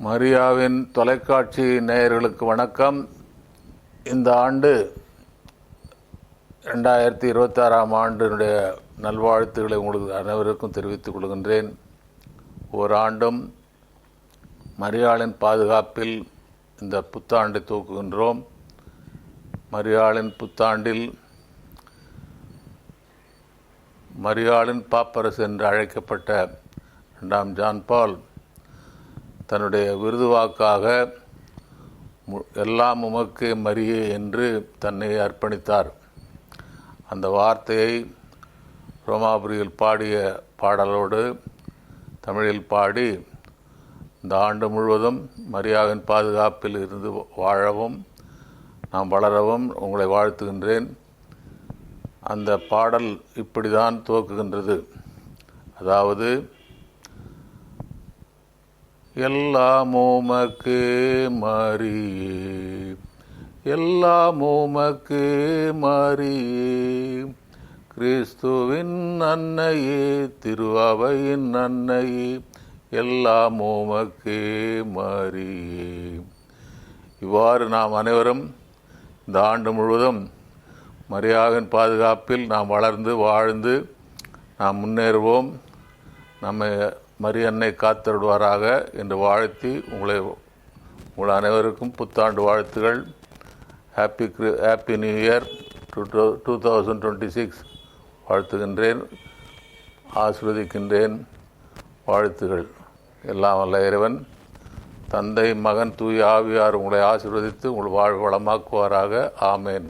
மரியாவின் தொலைக்காட்சி நேயர்களுக்கு வணக்கம். இந்த ஆண்டு 2026ஆம் ஆண்டினுடைய நல்வாழ்த்துக்களை உங்களுக்கு அனைவருக்கும் தெரிவித்துக் கொள்கின்றேன். ஓராண்டும் மரியாளின் பாதுகாப்பில் இந்த புத்தாண்டை துவக்குகின்றோம். மரியாளின் புத்தாண்டில் மரியாளின் பாப்பரசு என்று அழைக்கப்பட்ட 2ஆம் ஜான் பால் தன்னுடைய விருதுவாக்காக எல்லாம் உமக்கே மரியே என்று தன்னை அர்ப்பணித்தார். அந்த வார்த்தையை ரோமாபுரியில் பாடிய பாடலோடு தமிழில் பாடி இந்த ஆண்டு முழுவதும் மரியாவின் பாதுகாப்பில் இருந்து வாழவும் நாம் வளரவும் உங்களை வாழ்த்துகின்றேன். அந்த பாடல் இப்படி தான் துவக்குகின்றது. அதாவது, எல்லாம் உமக்கே மரியே, எல்லாம் உமக்கே மரியே, கிறிஸ்துவின் அன்னையே, திருஅவையின் அன்னையே, எல்லாம் உமக்கே மரியே. இவ்வாறு நாம் அனைவரும் இந்த ஆண்டு முழுவதும் மரியாவின் பாதுகாப்பில் நாம் வளர்ந்து வாழ்ந்து நாம் முன்னேறுவோம். நம்மை மரியன்னை காத்தருடுவாராக என்று வாழ்த்தி உங்கள் அனைவருக்கும் புத்தாண்டு வாழ்த்துகள். ஹாப்பி நியூ இயர் 2026 வாழ்த்துகின்றேன், ஆசீர்வதிக்கின்றேன். வாழ்த்துகள். எல்லாம் வல்ல இறைவன் தந்தை, மகன், தூய ஆவியார் உங்களை ஆசீர்வதித்து உங்கள் வாழ்வு வளமாக்குவாராக. ஆமேன்.